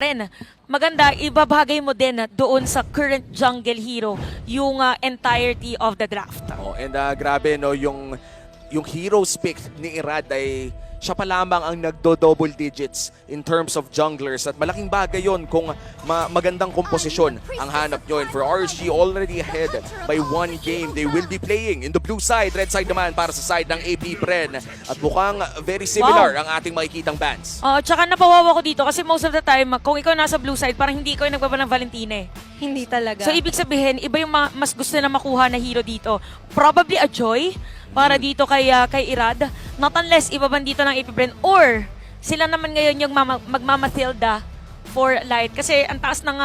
rin. Maganda, ibabagay mo din doon sa current jungle hero yung entirety of the draft. Oh, and grabe no, yung heroes pick ni Irad ay siya pa lamang ang nagdo-double digits in terms of junglers at malaking bagay yon kung magandang komposisyon ang hanap nyo. And for RSG, already ahead by 1 game. They will be playing in the blue side, red side naman para sa side ng AP Bren. At mukhang very similar ang ating makikitang bans. Tsaka napawawa ko dito kasi most of the time, kung ikaw nasa blue side, parang hindi ikaw yung nagbaba ng Valentina eh. Hindi talaga. So ibig sabihin, iba yung mas gusto na makuha na hero dito. Probably a Joy para dito kay Irad. Not unless ibaban dito ng AP Bren or sila naman ngayon yung magmamathilda for Light. Kasi ang taas ng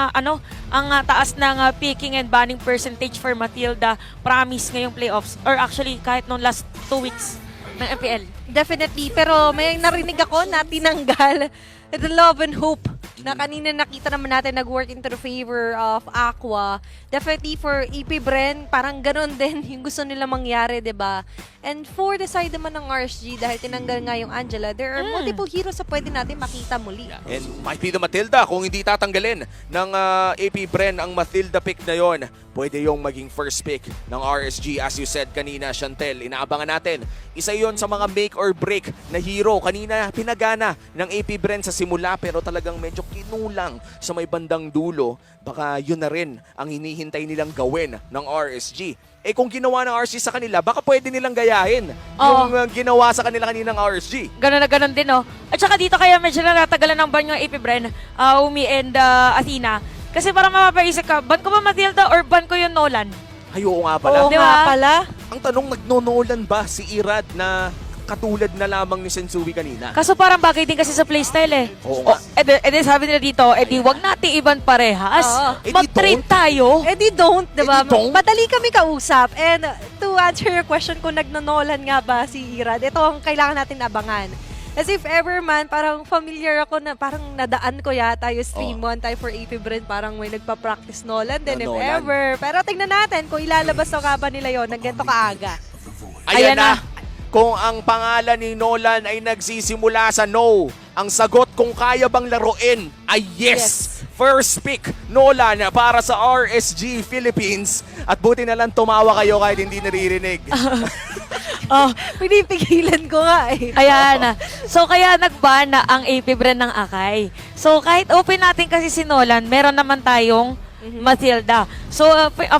taas ng picking and banning percentage for Matilda. Promise ngayong playoffs or actually kahit noong last 2 weeks ng MPL. Definitely. Pero may narinig ako na tinanggal the love and hope na kanina nakita naman natin nag-work into the favor of Aqua. Definitely for AP Bren, parang ganun din yung gusto nila mangyari, diba? And for the side naman ng RSG, dahil tinanggal nga yung Angela, there are multiple heroes na pwede natin makita muli. And might be the Matilda kung hindi tatanggalin ng AP Bren ang Matilda pick na yon. Pwede yung maging first pick ng RSG. As you said kanina, Chantel, inaabangan natin. Isa yon sa mga make or break na hero. Kanina pinagana ng AP Bren sa simula pero talagang medyo kinulang sa may bandang dulo. Baka yun na rin ang hinihintay nilang gawin ng RSG. Eh kung ginawa ng RSG sa kanila, baka pwede nilang gayahin yung ginawa sa kanila kaninang RSG. Ganun na ganun din, no? At saka dito kaya medyo natagalan ng ban yung AP Bren, Umi and Athena. Kasi parang mapapaisip ka, ban ko ba Matilda or ban ko yung Nolan? Ay, oo nga pala. Oo Di nga ba? pala. Ang tanong, nagno-Nolan ba si Irad na katulad na lamang ni Sensui kanina? Kaso parang bagay din kasi sa playstyle eh. Oo nga. Edi sabi nila dito, edi wag natin iban parehas. Oo. Mag-trade tayo. Eh di don't, diba? Eh di don't. Madali kami kausap. And to answer your question kung nagnonolan nga ba si Irad, ito ang kailangan natin abangan. As if ever man, parang familiar ako na parang nadaan ko yata yung stream 1 time for AP Bren, parang may nagpa-practice Nolan din if Nolan. ever. Pero tingnan natin kung ilalabas na ka ba nila yon ng ganito kaaga. Ayan na. Kung ang pangalan ni Nolan ay nagsisimula sa no, ang sagot kung kaya bang laruin ay yes. First pick, Nolan para sa RSG Philippines. At buti na lang tumawa kayo kahit hindi naririnig. Pinipigilan ko nga eh. Ayan. So kaya nagban na ang AP Bren ng Akay. So kahit open natin kasi si Nolan, meron naman tayong Matilda. So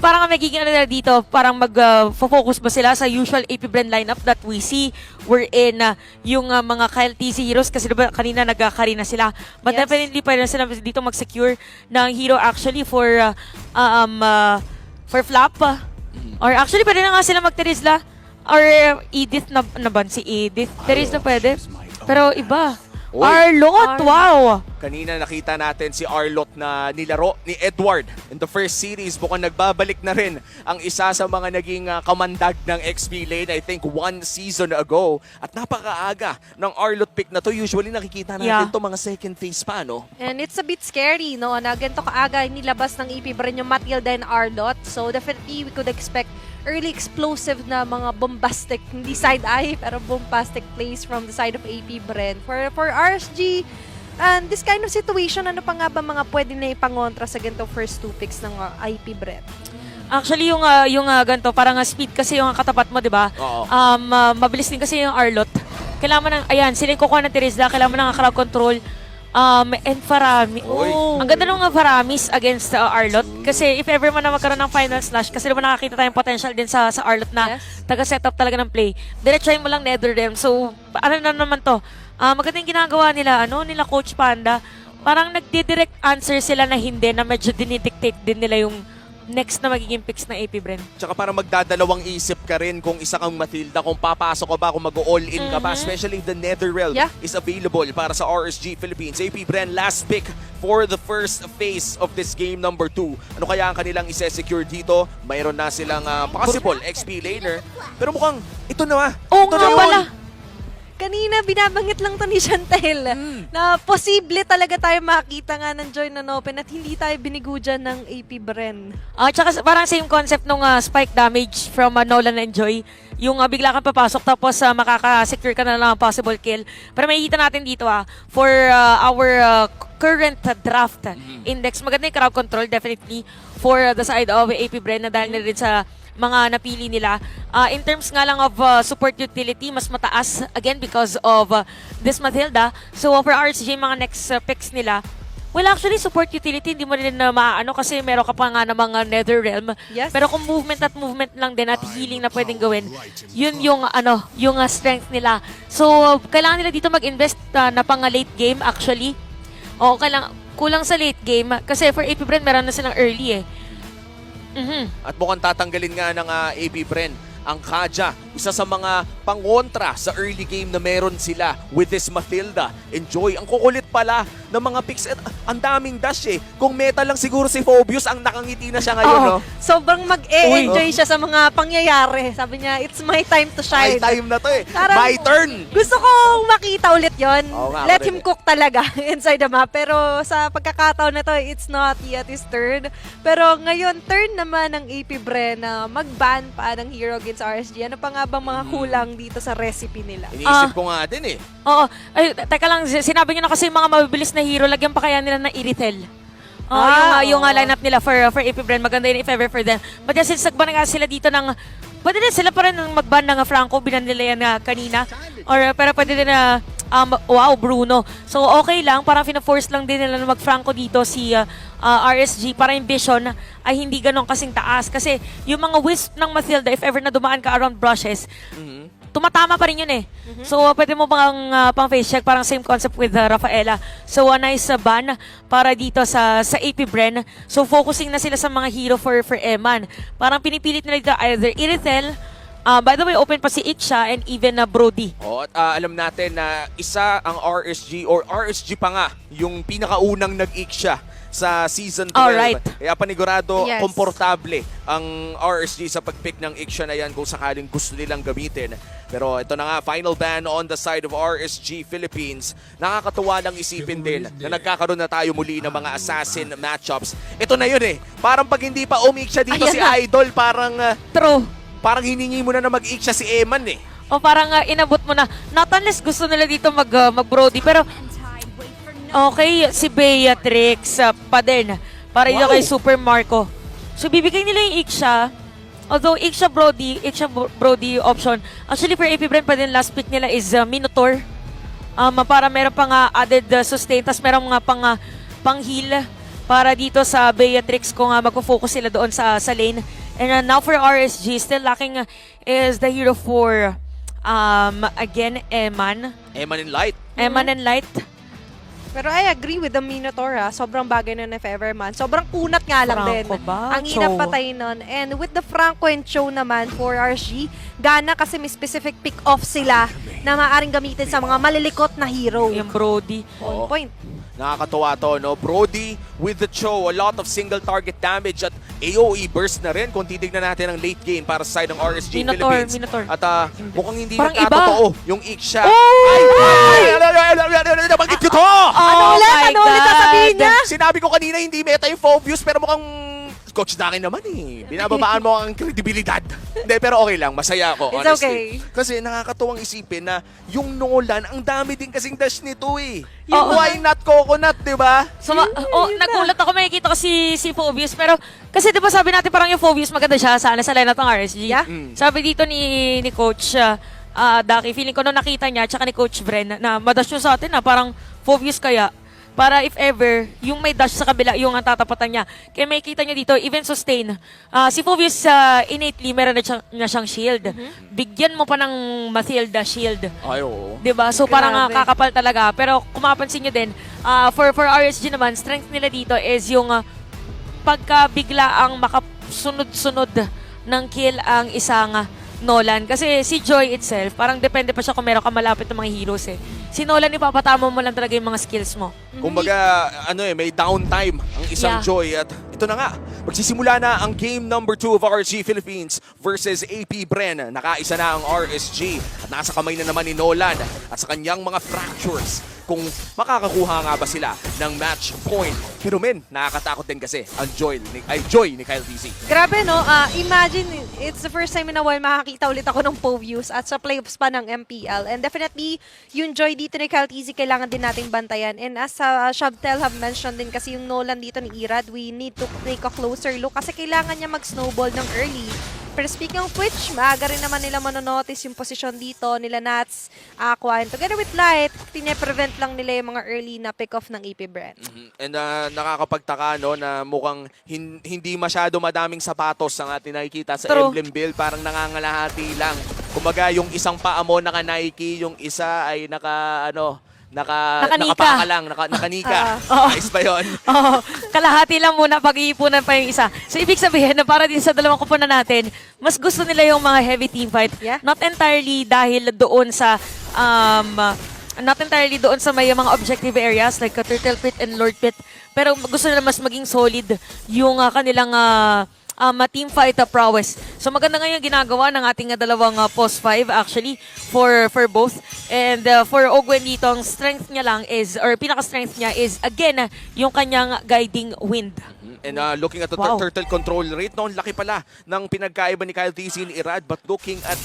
parang magiging ano na dito, parang mag-focus ba sila sa usual AP Bren lineup that we see wherein yung mga Kyle TC heroes kasi diba kanina nagkakari na sila. But Yes. definitely pwede na sila dito mag-secure ng hero actually for flop. Or actually pwede na nga sila mag-Terizla. Or Edith na ban si Edith. Terizla pwede. Pero iba. Uy. Arlot, wow! Kanina nakita natin si Arlot na nilaro ni Edward in the first series. Mukhang nagbabalik na rin ang isa sa mga naging kamandag ng XP lane, I think 1 season ago. At napakaaga ng Arlot pick na to. Usually nakikita natin to mga second phase pa, no? And it's a bit scary, no? Na ganito kaaga nilabas ng AP Bren yung Matilda and Arlot. So definitely we could expect early explosive na mga bombastic, hindi side-eye, pero bombastic plays from the side of AP Bren. For RSG, and this kind of situation, ano pa nga ba mga pwede na ipangontra sa ganito first 2 picks ng AP Bren? Actually, yung ganito, parang speed kasi yung katapat mo, di ba? Oo. Mabilis din kasi yung Arlot. Kailangan mo ng, ayan, sila yung kukuha ng Terizla, kailangan mo ng crowd control. And Farami. Oy. Ang ganda ng Faramis against Arlot. Kasi if ever man na magkaroon ng final slash, kasi naman nakakita tayong potential din sa Arlot na taga-setup talaga ng play. Diretsahin mo lang NetherRealm. So, ano na naman to? Maganda yung ginagawa nila, nila Coach Panda. Parang nagdi-direct answer sila na hindi, na medyo dinidictate din nila yung next na magiging picks ng AP Bren. Tsaka para magdadalawang isip ka rin kung isa kang Matilda, kung papasok ka ba, kung mag-all-in ka ba, especially if the NetherRealm is available para sa RSG Philippines. AP Bren, last pick for the first phase of this game number 2. Ano kaya ang kanilang ise-secure dito? Mayroon na silang possible XP laner. Pero mukhang ito na. Oo Ito nga na yun. pala. kanina binabangit lang to ni Chantel na posible talaga tayo makita nga ng Joy Open at hindi tayo binigo dyan ng AP Bren. Tsaka parang same concept nung spike damage from Nolan and Joy. Yung bigla kang papasok tapos makaka-secure ka na lang ng possible kill. Pero makikita natin dito for our current draft index, maganda yung crowd control definitely for the side of AP Bren na dahil na rin sa mga napili nila. In terms nga lang of support utility, mas mataas again because of this Mathilda. So for RSG, mga next picks nila, well, actually, support utility, hindi mo rin na maaano kasi meron ka pa nga ng mga Nether Realm. Yes. Pero kung movement at movement lang din at healing na pwedeng gawin, yun yung strength nila. So, kailangan nila dito mag-invest na pang late game actually. O, kulang sa late game kasi for AP Bren, meron na silang early eh. At mukhang tatanggalin nga ng AP Bren ang Kaja, isa sa mga pangontra sa early game na meron sila with this Mathilda. Enjoy. Ang kukulit pala ng mga picks. Ang daming dash eh. Kung meta lang siguro si Phobius, ang nakangiti na siya ngayon, no? Sobrang mag-e-enjoy siya sa mga pangyayari. Sabi niya, it's my time to shine. My time na to eh. Parang, My turn. Gusto kong makita ulit yon. Oo nga, Let ako him rin cook talaga inside the map. Pero sa pagkakataon na to, it's not yet his turn. Pero ngayon, turn naman ng AP Bren na mag-ban pa ng hero against RSG. Ano pa nga bang mga kulang dito sa recipe nila? Iniisip ko nga din eh. Oo. Ay, teka lang, sinabi niyo na kasi mga mabibilis na hero, lagyan pa kaya nila ng Irithel. Yung lineup nila for AP Bren, maganda yun if ever for them. But since nagban nga sila dito ng, pwede din sila pa rin ng mag-ban ng Franco, binan nila yan kanina. Pero pwede din na, Bruno. So okay lang, parang fina-force lang din nila na mag-Franco dito si RSG para yung vision ay hindi ganun kasing taas. Kasi yung mga wisp ng Mathilda, if ever na dumaan ka around brushes, tumatama pa rin yun eh. So, pwede mo pang face check, parang same concept with Rafaela. So, a nice ban para dito sa AP Bren. So, focusing na sila sa mga hero for Eman. Parang pinipilit nila dito either Irithel, by the way, open pa si Iksha and even Brody. At alam natin na isa ang RSG or RSG pa nga yung pinakaunang nag-iksya sa Season 12. Alright. Kaya panigurado, Yes. komportable ang RSG sa pag-pick ng Iksha na yan kung sakaling gusto nilang gamitin. Pero ito na nga, final ban on the side of RSG Philippines. Nakakatuwa lang isipin din na nagkakaroon na tayo muli ng mga assassin matchups. Ito na yun eh. Parang pag hindi pa umiksya dito Ayan si na. Idol, parang True. hiningi mo na mag-iksya si Eman eh. O parang inabot mo na. Not unless gusto nila dito mag-Brody. Pero okay, si Beatrix pa din. Para dito kay Super Marco. So bibigay nila yung Iksha. Although Iksha Brody option. Actually for AP Bren pa din last pick nila is Minotaur. Para meron pang added sustain. Tapos meron nga pang heal. Para dito sa Beatrix kung magpo-focus sila doon sa lane. And now for RSG, still lacking is the hero for again, Eman. Eman in Light. Eman and Light. Pero I agree with the Minotaur. Sobrang bagay nun if ever man. Sobrang kunat nga lang Franco din. ba? Ang hirap Cho. patay nun. And with the Franco and Cho naman for RSG, gana kasi may specific pick-off sila na maaaring gamitin sa mga malilikot na hero. Yung Brody. On point. Nakakatuwa to, no? Brody with the Cho, a lot of single target damage at AOE burst na rin kung titignan natin ang late game para sa side ng RSG Philippines. Minotaur. At mukhang hindi Parang nagkatotoo yung Iksha. Oh! Nabanggit ko to! Oh Ano ulit sasabihin niya? Sinabi ko kanina hindi meta yung Phobius pero mukhang Coach Daki naman eh. Binababaan mo ang kredibilidad. Hindi, pero okay lang. Masaya ako, It's honestly. okay. Kasi nakakatuwang isipin na yung Nolan, ang dami din kasing dash nito eh. Oo. Why not coconut, di ba? So, nagulat ako, makikita ko si Phobius. Pero, kasi di ba sabi natin parang yung Phobius maganda siya sana sa lineup ng RSG. Yeah. Sabi dito ni Coach Daki, feeling ko nung nakita niya, tsaka ni Coach Bren, na madash yun sa atin na parang Phobius kaya. Para if ever, yung may dash sa kabila, yung ang tatapatan niya. Kaya may kita niyo dito, even sustain. Si Phobius innately, meron na siyang shield. Bigyan mo pa ng Mathilda shield. Ay, oo. Diba? So parang Grabe. kakapal talaga. Pero kung mapapansin nyo din, for RSG naman, strength nila dito is yung pagka bigla ang makasunod-sunod ng kill ang isang Nolan. Kasi si Joy itself, parang depende pa siya kung meron ka malapit ng mga heroes eh. Si Nolan, ipapatama mo lang talaga yung mga skills mo. Kumbaga, may downtime ang isang Yeah. Joy at ito na nga, magsisimula na ang game number 2 of RSG Philippines versus AP Bren. Nakaisa na ang RSG at nasa kamay na naman ni Nolan at sa kanyang mga fractures kung makakakuha nga ba sila ng match point. Pero men, nakakatakot din kasi ang joy ni Kyle TZ. Grabe, no? Imagine, it's the first time in a while makakita ulit ako ng POViews at sa playoffs pa ng MPL. And definitely, yung joy dito ni Kyle TZ, kailangan din nating bantayan. And as Shabtel have mentioned din kasi yung Nolan dito ni Irad, we need to take a closer look kasi kailangan niya mag-snowball ng early. Pero speaking of which, maaga rin naman nila manonotice yung posisyon dito nila Nats, Aqua, and together with Light, pine-prevent lang nila yung mga early na pick-off ng AP Bren. And nakakapagtaka no na mukhang hindi masyado madaming sapatos ang ating nakikita sa True. emblem build, parang nangangalahati lang. Kumbaga yung isang paa mo naka Nike, yung isa ay Naka-Nika. nakapaka lang, naka-Nika. Oo. Ayos pa yun. Oo, kalahati lang muna pag-iipunan pa yung isa. So, ibig sabihin na para din sa dalawang kupunan natin, mas gusto nila yung mga heavy team fight. Yeah. Not entirely dahil doon sa may mga objective areas like Turtle Pit and Lord Pit. Pero gusto nila mas maging solid yung kanilang team fight prowess. So maganda nga yung ginagawa ng ating dalawang post 5 actually for both. And for Ogwen dito, ang strength niya lang is, or pinaka-strength niya is, again, yung kanyang guiding wind. And looking at the Wow. turtle control rate, no, laki pala ng pinagkaiba ni Kyle TZ ni Irad. But looking at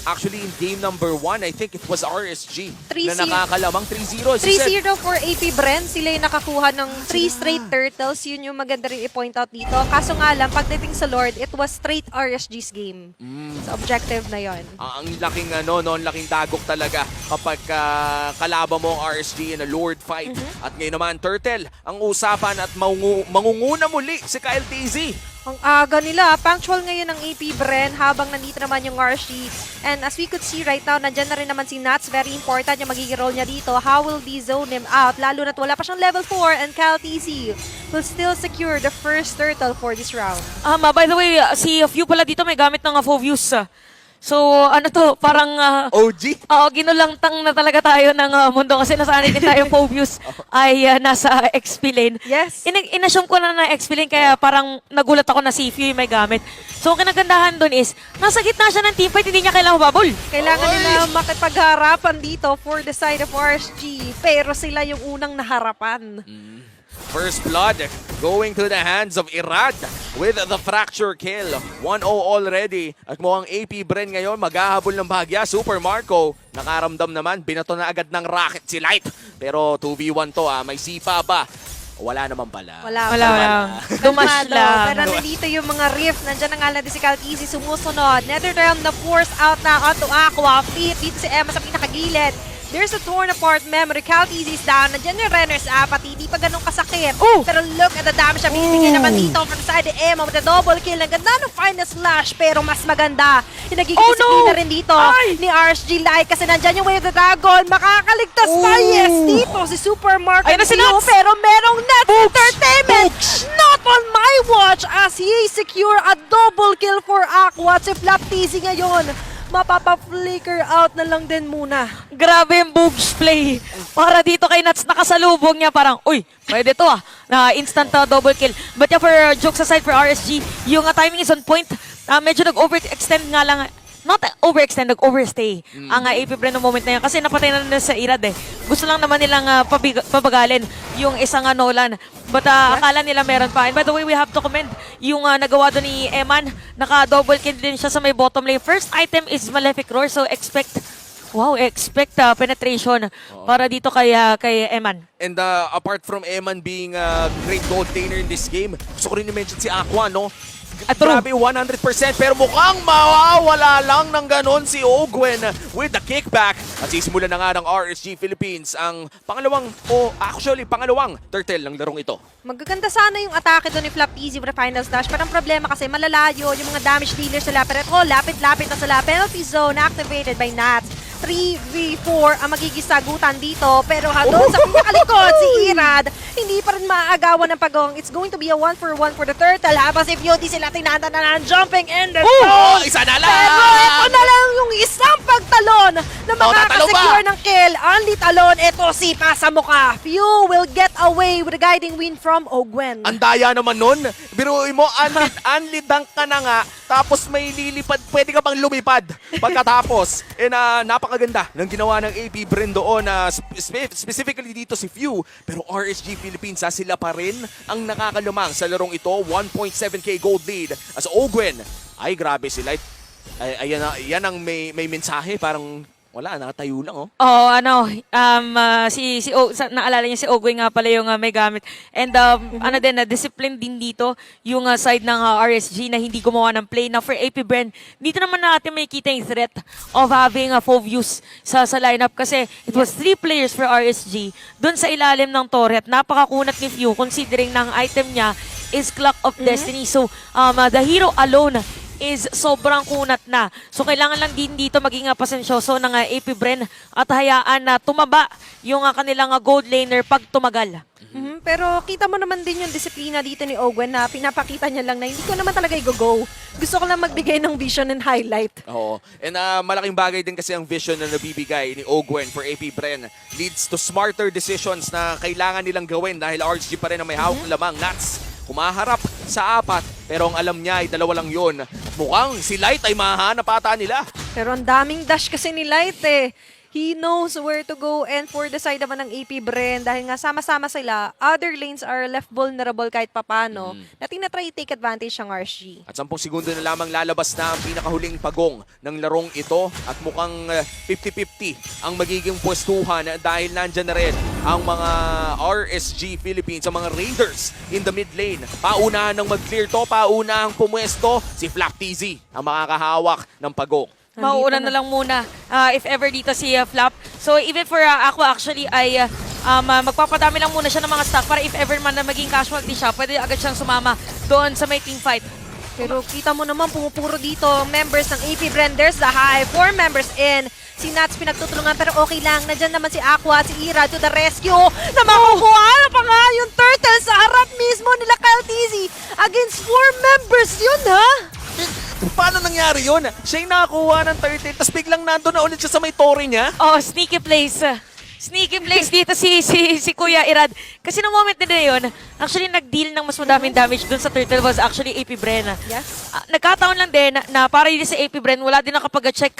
actually in game number 1, I think it was RSG 3-0. na nakakalamang 3-0. As you said. 3-0 for AP Bren. Sila yung nakakuha ng 3 straight turtles. Yun yung maganda rin i-point out dito. Kaso nga lang, pagdating sa Lord, it was straight RSG's game. So, objective na yon. Ang laking ang laking dagok talaga kapag kalaban mo ang RSG in a Lord fight. At ngayon naman, Turtle, ang usapan at mangunguna muli si Kyle TZ. Ang aga nila. Punctual ngayon ng AP Bren habang nandito naman yung RSG. And as we could see right now, nandyan na rin naman si Nats. Very important yung magiging role niya dito. How will they zone him out? Lalo na't wala pa siyang level 4 and Kyle TZ will still secure the first turtle for this round. By the way, si Few pala dito may gamit ng Phoveus. So, parang OG. ginulangtang na talaga tayo ng mundo kasi nasanay din tayo Phoveus ay nasa XP lane. Yes. In-assume ko na XP lane kaya parang nagulat ako na si Few yung may gamit. So, ang kinagandahan dun is, nasa gitna siya ng teamfight, hindi niya kailangan babol. Kailangan nila makipagharapan dito for the side of RSG. Pero sila yung unang naharapan. First blood going to the hands of Irad with the fracture kill. 1-0 already. At mukhang AP Bren ngayon maghahabol ng bahagya. Super Marco nakaramdam naman. Binato na agad ng rocket si Light. Pero 2v1 to may sipa ba? Wala naman pala. Wala. Dumash lang. Pero nandito yung mga rift. Nandiyan na nga lang din si Kyle TZ sumusunod. Netherrealm na force out na onto Aqua. Dito si Emma sa pinakagilid. There's a torn apart memory. Kyle TZ is down. Nandiyan yung runners up at hindi pa ganun kasakit. Oh! Pero look at the damage na binibigay naman dito from the side of Emma with a double kill. Ang ganda ng final slash pero mas maganda. Yung nagiging disiplina rin dito ni RSG Light kasi nandiyan yung Wave of the Dragon. Makakaligtas pa. Yes, dito si Super Marco. Ayun na si Nats! Pero merong Nats Entertainment. Not on my watch as he secure a double kill for Aqua. Si Flap TZ ngayon mapapa-flicker out na lang din muna. Grabe yung boobs play. Para dito kay Nats, nakasalubong niya parang, uy, pwede to na instant double kill. But yeah, for jokes aside for RSG, yung timing is on point. Medyo nag-overextend nga lang. Not overextend, nag-overstay ang AP Bren ng moment na yun. Kasi napatay na nila sa Irad Gusto lang naman nilang pabagalin yung isang Nolan. But akala nila meron pa. And by the way, we have to commend yung nagawa doon ni Eman. Naka-double kill din siya sa may bottom lane. First item is Malefic Roar. So expect penetration para dito kay Eman. And apart from Eman being a great gold laner in this game, gusto ko rin i-mention si Aqua, no? Grabe, 100%. Pero mukhang mawawala lang ng ganon si Ogwen with the kickback. At sisimulan na nga ng RSG Philippines ang pangalawang turtle ng larong ito. Magaganda sana yung atake doon ni Flap TZ with the final slash. Pero ang problema kasi malalayo yung mga damage dealers sila. Pero lapit-lapit na sila. Penalty zone activated by Nats. 3v4 ang magiging sagutan dito. Pero doon sa pinakalikod si Irad, hindi pa rin inaagawan ng Pagong. It's going to be a 1-for-1 for the Turtle. Habang si Beauty sila tinatanan jumping in the Oh, zone. isa na lang! Pero ito na lang yung isang pagtalon na tatalo makakasecure pa. ng kill. Only talon, ito si sa mukha. Few will get away with a guiding win from Ogwen. Ang daya naman nun. Biruin mo, unlead dunk ka na nga, tapos may lilipad, pwede ka pang lumipad pagkatapos. Napakaganda ng ginawa ng AP Bren doon, specifically dito si Few. Pero RSG Philippines, sila pa rin ang nakakalamang sa larong ito. 1.7k gold lead as Ogwen. Ay, grabe si Light. Ay, yan ang may mensahe, parang wala, nakatayo lang, oh. Oh, naalala niya si Ogwe nga pala yung may gamit. And ano din, discipline din dito yung side ng RSG na hindi gumawa ng play. Now for AP Bren, dito naman natin makikita yung threat of having Fovius sa lineup kasi it was 3 players for RSG dun sa ilalim ng turret. Napakakunat ni Few considering na ang item niya is Clock of Destiny. So, the hero alone is sobrang kunat na. So, kailangan lang din dito maging pasensyoso ng AP Bren at hayaan na tumaba yung kanilang gold laner pag tumagal. Pero kita mo naman din yung disiplina dito ni Ogwen na pinapakita niya lang na hindi ko naman talaga i-go. Gusto ko lang magbigay ng vision and highlight. Oo. And malaking bagay din kasi ang vision na nabibigay ni Ogwen for AP Bren leads to smarter decisions na kailangan nilang gawin dahil RSG pa rin ang may hawak na lamang. Nats, humaharap sa 4, pero ang alam niya ay 2 lang yun. Mukhang si Light ay mahahanap ata nila. Pero ang daming dash kasi ni Light eh. He knows where to go, and for the side naman ng AP Bren, dahil nga sama-sama sila, other lanes are left vulnerable kahit papano, na tinatry take advantage ng RSG. At 10 segundo na lamang lalabas na ang pinakahuling pagong ng larong ito at mukhang 50-50 ang magiging pwestuhan dahil nandyan na rin ang mga RSG Philippines, ang mga Raiders in the mid lane. Paunahan ng mag-clear to, paunahang pumwesto si Flap TZ ang makakahawak ng pagong. Mauuna na lang muna if ever dito si Flap. So even for Aqua actually ay magpapadami lang muna siya ng mga stock para if ever man na maging casualty siya, pwede agad siyang sumama doon sa may team fight. Pero kita mo naman, pumupuro dito members ng AP Bren. There's the high. 4 members in. Si Nats pinagtutulungan pero okay lang. Nandyan naman si Aqua at si Ira to the rescue. Na makukuha na pa nga yung turtle sa harap mismo nila Kyle TZ. Against 4 members yun, ha? Paano nangyari yun? Siya yung nakakuha ng 30, tapos biglang nandun na ulit siya sa may tori niya. Oh, sneaky plays. Sneaky plays dito si Kuya Irad. Kasi no moment na yun, actually nag-deal ng mas madaming damage dun sa turtle was actually AP Bren. Yes. Nagkataon lang din na para yun sa AP Bren, wala din nakapag-check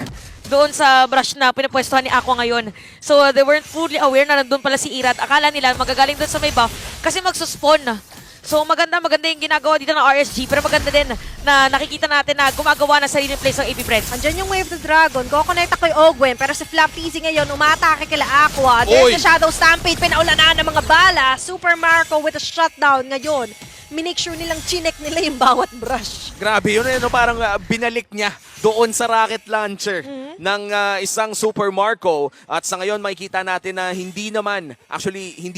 doon sa brush na pinapwestuhan ni Aqua ngayon. So they weren't fully aware na nandun pala si Irad. Akala nila magagaling dun sa may buff kasi magsuspawn. So maganda yung ginagawa dito ng RSG, pero maganda din na nakikita natin na gumagawa ng sariling plays ng AP Bren. Andyan yung Wave of the Dragon. Kukonekta kay Ogwen. Pero si Flap TZ ngayon, umatake kila Aqua. There's the Shadow Stampede. Pinaulanan ng mga bala. Super Marco with a shutdown ngayon. Minake sure nilang chinek nila yung bawat brush. Grabe yun, parang binalik niya doon sa rocket launcher ng isang Super Marco. At sa ngayon makikita natin na hindi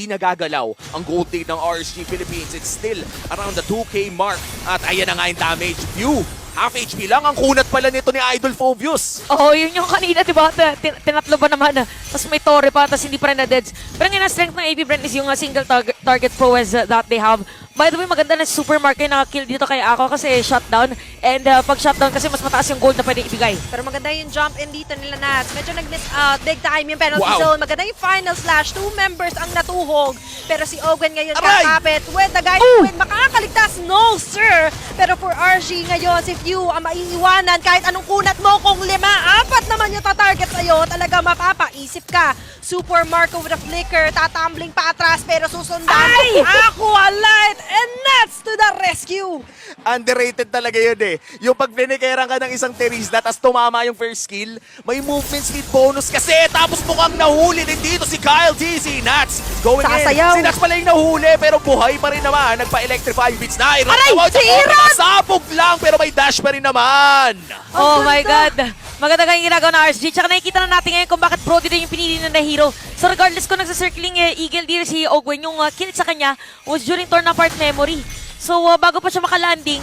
nagagalaw ang gold lead ng RSG Philippines. It's still around the 2K mark. At ayan na nga yung damage. Few, half HP lang ang kunat pala nito ni Idol Fovius. Oo, yun yung kanina, diba? Tinatlo ba naman? Tapos may Torre pa, tapos hindi pa rin na-deads. Pero ngayon, ang strength ng AP Bren is yung single target prowess that they have. By the way, maganda na Super Marco yung nakakill dito kay Ako kasi shutdown. And pag shutdown kasi mas mataas yung gold na pwede ibigay. Pero maganda yung jump in dito nila Nats. Medyo nag-miss out. Big time yung penalty Wow. zone. Maganda yung final slash. 2 members ang natuhog. Pero si Ogwen ngayon Aray! kakapit. With the guy with makakaligtas. No, sir! Pero for RG ngayon, si Few ang maiiwanan kahit anong kunat mo. Kung 5, 4 naman yung tatarget sa'yo, talaga mapapaisip ka. Super Marco with a flicker. Tatumbling pa atras pero susundan. Ay! Aqua Light and Nats to the rescue. Underrated talaga yun eh. Yung pag binikeran ka ng isang Terizla tapos tumama yung first skill, may movement speed bonus kasi. Tapos mukhang nahuli din dito si Kyle TZ. Nats going Sasayaw. in. Si Nats pala yung nahuli pero buhay pa rin naman. Nagpa-electrify beats na. Aray! Si Iran! Sabog lang pero may dash pa rin naman. Oh Ang my ganda. God. Maganda kayong ginagawa ng RSG. Tsaka nakikita na natin ngayon kung bakit Brody din yung pinili na hero. So regardless kung nagsa-circling Eagle dito si Ogwen, yung kill sa kanya was during torn apart memory. So bago pa siya makalanding,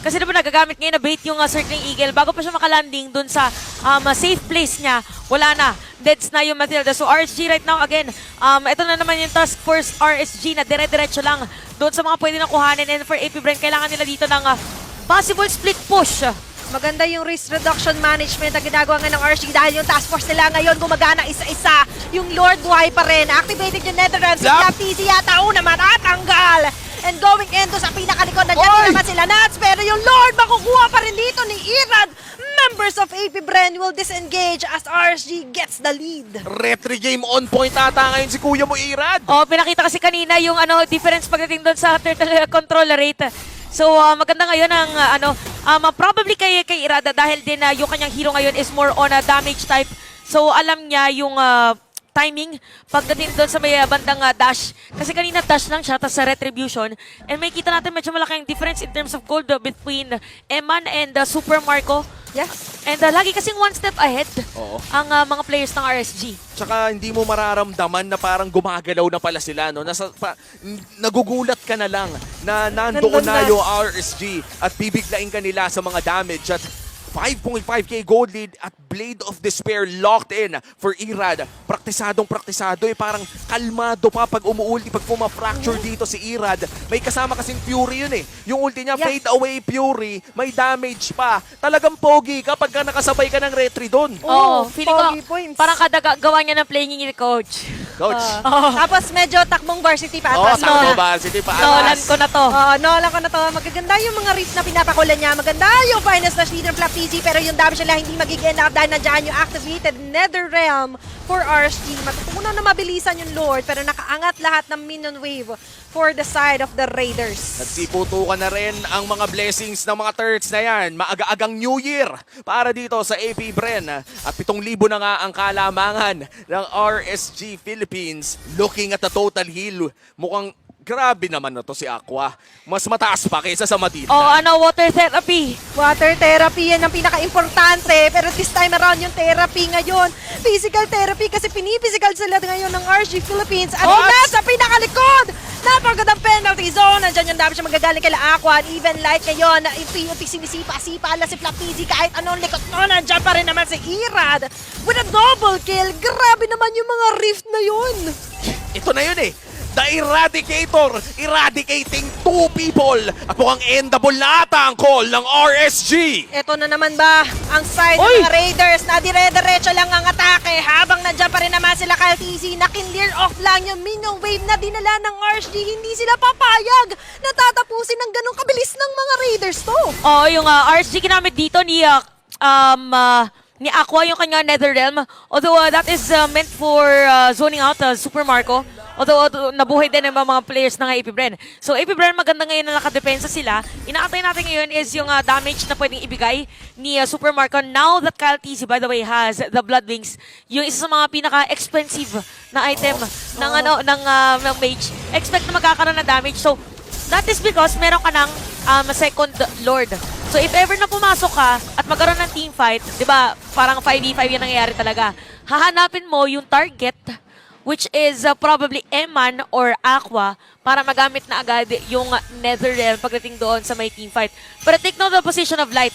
Kasi diba nagagamit ngayon na bait yung Circling Eagle. Bago pa siya makalanding dun sa safe place niya, wala na. Deads na yung Matilda. So RSG right now, again, ito na naman yung Task Force RSG na dire-diretso lang doon sa mga pwede na kuhanin. And for AP Bren, kailangan nila dito ng possible split push. Maganda yung risk reduction management na ginagawa nga ng RSG dahil yung task force nila ngayon gumagana isa-isa. Yung Lord buhay pa rin. Activated yung Netherlands. Si Zap! TZ yata una matatanggal. And going into sa pinakalikod na dyan Oy! naman sila Nats. Pero yung Lord makukuha pa rin dito ni Irad. Members of AP Bren will disengage as RSG gets the lead. Retry game on point ata ngayon si Kuya mo, Irad. Oh, pinakita kasi kanina yung difference pagdating doon sa turtle control rate. So maganda ngayon ang probably kay Irada dahil din yung kanyang hero ngayon is more on a damage type. So alam niya yung timing pagdating doon sa may bandang dash. Kasi kanina dash lang siya tapos sa retribution. And may kita natin medyo malaking difference in terms of gold between Eman and Super Marco. Yes. And lagi kasing one step ahead Oo. ang mga players ng RSG. Tsaka hindi mo mararamdaman na parang gumagalaw na pala sila, no? Nagugulat ka na lang na nandoon Nandun na na. yung RSG at bibiglain ka nila sa mga damage at 5.5k gold lead at Blade of Despair locked in for Irad. Praktisadong praktisado parang kalmado pa pag umuulti, pag puma-fracture dito si Irad. May kasama kasing Fury yun eh. Yung ulti niya, Yeah. fade away Fury, may damage pa. Talagang pogi kapag ka nakasabay ka ng retry doon. Oo, feeling pogi ko points. parang kada gawa niya ng playing ni coach. Coach. Tapos medyo takbong varsity pa Oh, atras. sakto ba? Sige pa. Nolan ko na to. Nolan ko na to. Magaganda yung mga reef na pinapakulan niya. Maganda yung final slash leader ng Flap TZ. Pero yung damage nila hindi magiging enough dahil nandiyan yung activated Nether Realm for RSG. Matutunan na mabilisan yung Lord pero nakaangat lahat ng minion wave for the side of the Raiders. Nagsiputukan na rin ang mga blessings ng mga turrets na yan. Maaga-agang New Year para dito sa AP Bren. At 7,000 na nga ang kalamangan ng RSG Philippines. Looking at the total heal, mukhang grabe naman na to si Aqua. Mas mataas pa kaysa sa Matilda. Oh, water therapy. Water therapy, yan ang pinaka-importante. Pero this time around yung therapy ngayon. Physical therapy kasi piniphysical sila ngayon ng RSG Philippines. At What? nasa pinakalikod! Napagandang penalty zone. Nandiyan yung damage na magagaling kay Aqua. And even light ngayon, unti-unti sinisipa-sipa ala si Flap TZ kahit anong likot mo. Nandiyan pa rin naman si Irad with a double kill. Grabe naman yung mga rift na yun. Ito na yun eh. The Eradicator, eradicating 2 people. At mukhang endable na ata ang call ng RSG. Ito na naman ba ang side Oy! ng mga Raiders na dire-diretso lang ang atake habang nandiyan pa rin naman sila Kyle TZ na kinlear off lang yung minion wave na dinala ng RSG. Hindi sila papayag na tatapusin ng ganong kabilis ng mga Raiders to. Oh, yung RSG ginamit dito ni Aqua yung kanya Nether Realm. Although that is meant for zoning out Super Marco. Although nabuhay din ng mga players ng AP Bren. So AP Bren maganda ngayon na nakadepensa sila. Inaantay natin ngayon is yung damage na pwedeng ibigay ni Super Marco. Now that Kyle TZ by the way has the Blood Wings, yung isa sa mga pinaka-expensive na item ng mage. Expect na magkakaroon ng damage. So that is because meron ka ng second Lord. So if ever na pumasok ka at magkaroon ng team fight, 'di ba? Parang 5v5 'yan nangyayari talaga. Hahanapin mo yung target which is probably Eman or Aqua para magamit na agad yung Nether Realm pagdating doon sa may team fight. Pero take note of the position of Light.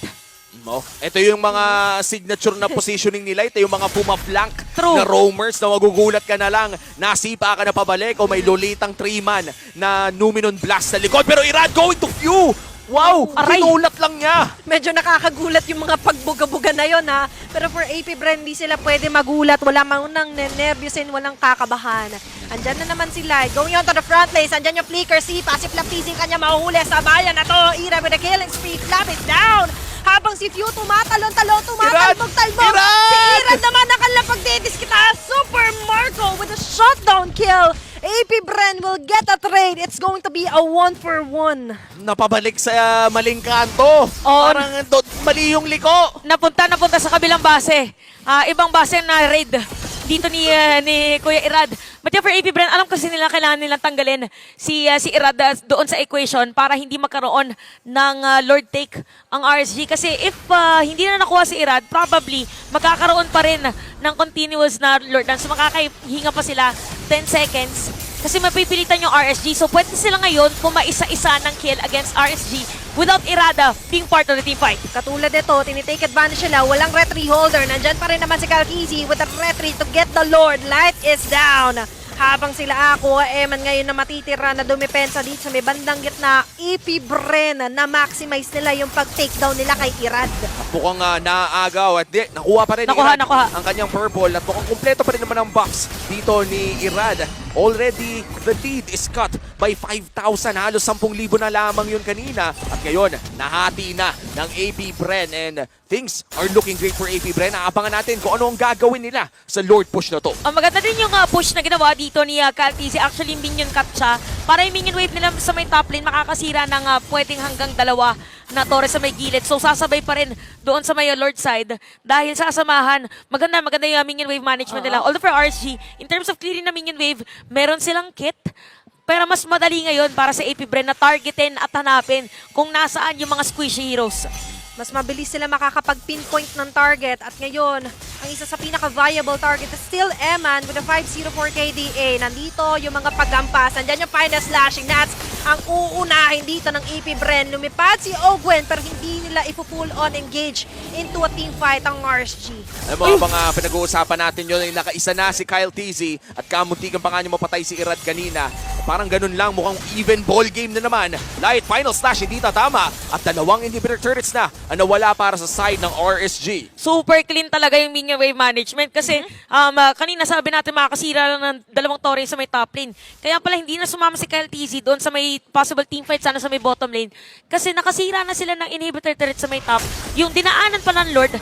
No? Ito yung mga signature na positioning nila. Ito yung mga pumaflank True. na roamers na magugulat ka na lang. Nasipa ka na pabalik o may lolitang 3-man na Numenon Blast sa likod. Pero Irad going to few! Wow! Aray! Pinulat lang niya! Medyo nakakagulat yung mga pagbuga-buga na yon ha. Pero for AP Bren, hindi sila pwede magulat. Wala maunang nervyusin, walang kakabahan. Andyan na naman sila. Going on to the front lanes. Andyan yung flicker. Si Flap TZ kanya mahuhuli sa bayan na to. Ira with a killing spree. Flap is down. Habang si Few tumatalon-talon, tumatalbog-talbog. Irad! Si Irad naman nakalapagdidiskita. Super Marco with a shutdown kill. AP Bren will get a trade. It's going to be a 1-for-1. Napabalik sa maling kanto. Parang mali yung liko. Napunta sa kabilang base. Ibang base na raid dito ni Kuya Irad. But yeah, for AP Bren, alam kasi nila kailangan nilang tanggalin si Irad doon sa equation para hindi magkaroon ng Lord take ang RSG. Kasi if hindi na nakuha si Irad, probably magkakaroon pa rin ng continuous na Lord dance. So makakahinga pa sila 10 seconds kasi mapipilitan yung RSG. So pwede sila ngayon pumaisa-isa ng kill against RSG without Irada being part of the team fight. Katulad ito, tinitake advantage nila, walang retry holder. Nandyan pa rin naman si Kalkizi with a retry to get the Lord. Light is down. Habang sila ako, Eman ngayon na matitira na dumipensa dito sa may bandang gitna, EP Bren na maximize nila yung pag-takedown nila kay Irad. Mukhang naaagaw at nakuha pa rin ni Nakuha, Irad nakuha. ang kanyang purple at mukhang kumpleto pa rin naman ang box dito ni Irad. Already, the lead is cut by 5,000. Halos 10,000 na lamang yun kanina. At ngayon, nahati na ng AP Bren and things are looking great for AP Bren. Aabangan natin kung ano ang gagawin nila sa Lord push na to. Ang maganda din yung push na ginawa dito ni Kalkizi. Actually, minion cut siya. Para yung minion wave nila sa may top lane, makakasira ng pwedeng hanggang 2 na torre sa may gilid. So, sasabay pa rin doon sa may Lord side. Dahil sa kasamahan, maganda yung minion wave management nila. Although for RSG, in terms of clearing na minion wave, meron silang kit. Pero mas madali ngayon para sa AP Bren na targetin at hanapin kung nasaan yung mga squishy heroes. Mas mabilis sila makakapag-pinpoint ng target. At ngayon, ang isa sa pinaka-viable target is still Eman with a 504 KDA. Nandito yung mga paggampas. Nandyan yung final slashing. That's ang uunahin dito ng AP Bren. Lumipad si Ogwen pero hindi nila ipo-full on engage into a team fight ang RSG. Alam mo, mga pinag-uusapan natin yun, yung nakaisa na si Kyle TZ at kamuntikan pa nga niya mapatay si Irad kanina. Parang ganun lang, mukhang even ball game na naman. Light final slash, hindi tatama. At 2 inhibitor turrets na ang nawala para sa side ng RSG. Super clean talaga yung minion wave management kasi kanina sabi natin makakasira lang ng 2 torre sa may top lane. Kaya pala hindi na sumama si Kyle TZ doon sa may possible team fight sana sa may bottom lane kasi nakasira na sila ng inhibitor turret sa may top. Yung dinaanan pa ng Lord,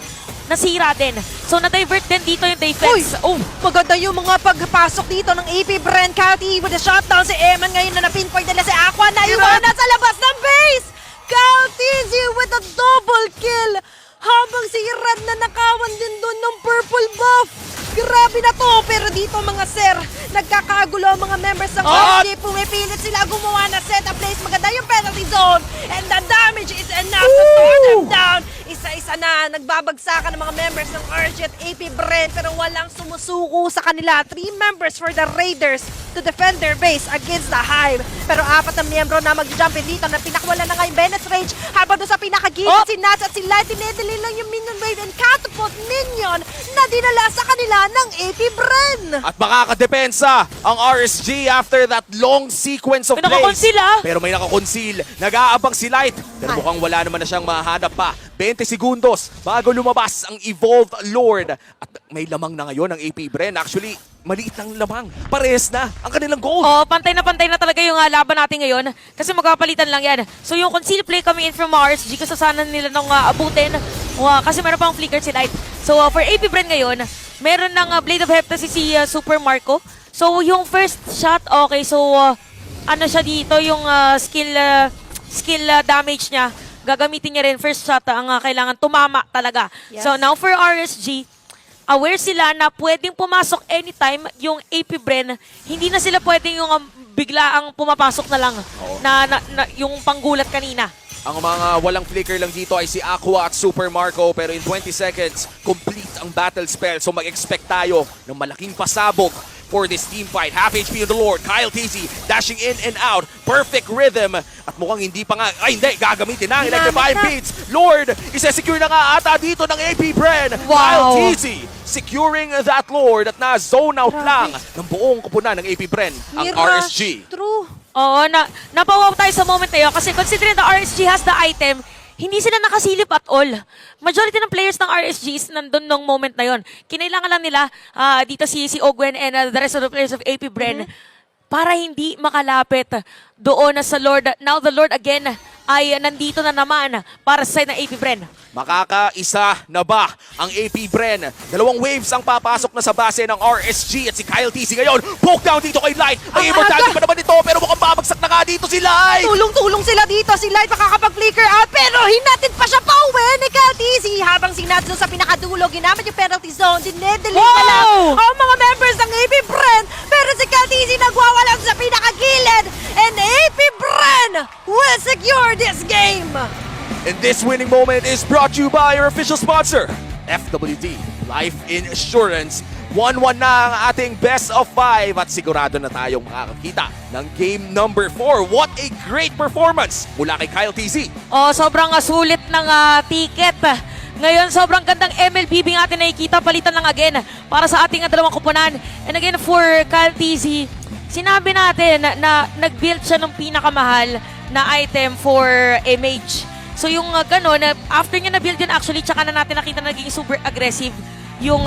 nasira din. So, na-divert din dito yung defense. Oh, maganda yung mga pagpasok dito ng AP Bren. Kalti with a shutdown si Eman ngayon na napinpoint nila si Aqua na iwanan sa labas ng base. Kaltizi with a double kill. Habang si Irad na nakawan din doon ng purple buff. Grabe na to. Pero dito mga sir, nagkakagulo ang mga members ng RSG. Pumipilit sila gumawa na setup place. Maganda yung penalty zone. And the damage is enough to throw them down. Isa-isa na nagbabagsakan ng mga members ng RSG at AP Bren. Pero walang sumusuko sa kanila. 3 members for the Raiders to defend their base against the Hive. Pero 4 na miyembro na mag-jump in dito na pinakawala na nga yung Bennett's Rage. Habang doon sa pinakagilid si Nats at si Light, tinedeli lang yung minion wave and catapult minion na dinala sa kanila ng AP Bren. At makakadepensa ang RSG after that long sequence of May plays. nakakonceal, Pero may nakakonceal. Nag-aabang si Light. Pero mukhang wala naman na siyang mahanap pa. 20 segundos bago lumabas ang Evolved Lord. At may lamang na ngayon ang AP Bren. Actually, maliit lang lamang. Parehas na ang kanilang goal. Oh, pantay na talaga yung laban natin ngayon kasi magpapalitan lang yan. So yung conceal play coming in from RSG kasi sana nila nung abutin kasi meron pang flicker si Light. So for AP Bren ngayon, meron ng Blade of Heptas si Super Marco. So yung first shot, okay. So ano siya dito, yung skill damage niya. Gagamitin niya rin first shot ang kailangan tumama talaga. Yes. So now for RSG, aware sila na pwedeng pumasok anytime yung AP Bren. Hindi na sila pwedeng yung biglaang pumapasok na lang na yung panggulat kanina. Ang mga walang flicker lang dito ay si Aqua at Super Marco. Pero in 20 seconds, complete ang battle spell. So mag-expect tayo ng malaking pasabog for this team fight. Half HP on the Lord. Kyle TZ dashing in and out. Perfect rhythm. At mukhang hindi pa nga, ay hindi, gagamitin na. Electrifying beats. Lord, isa-secure na nga ata dito ng AP Bren. Wow. Kyle TZ securing that Lord at na-zone out lang ng buong kupunan ng AP Bren, ang RSG. True. Oo, napawaw tayo sa moment na yun kasi considering the RSG has the item, hindi sila nakasilip at all. Majority ng players ng RSG is nandun nung moment na yon. Kinailangan lang nila dito si Ogwen and the rest of the players of AP Bren para hindi makalapit doon sa Lord. Now the Lord again ay nandito na naman para sa side ng AP Bren. Makakaisa na ba ang AP Bren? 2 waves ang papasok na sa base ng RSG at si Kyle TZ ngayon. Poke down dito kay Light. May immortality pa naman ito pero mukhang babagsak na nga dito si Light. Tulong-tulong sila dito. Si Light makakapag-flicker out pero hinatid pa siya pauwi ni KLTZ. Habang si Nats sa pinakadulo, ginamit yung penalty zone. Dinedelay na lang ang mga members ng AP Bren. Pero si KLTZ nagwawala sa pinakagilid. And AP Bren will secure this game. And this winning moment is brought to you by our official sponsor, FWD Life Insurance. 1-1 na ang ating best of 5 at sigurado na tayong makakakita ng game number 4. What a great performance mula kay Kyle TZ. Oh, sobrang sulit ng ticket. Ngayon, sobrang gandang MLBB ng ating nakikita. Palitan lang again para sa ating dalawang kupunan. And again, for Kyle TZ, sinabi natin na nag-build siya ng pinakamahal na item for a mage. So yung gano'n, after niya na-build yun actually, tsaka na natin nakita naging super aggressive yung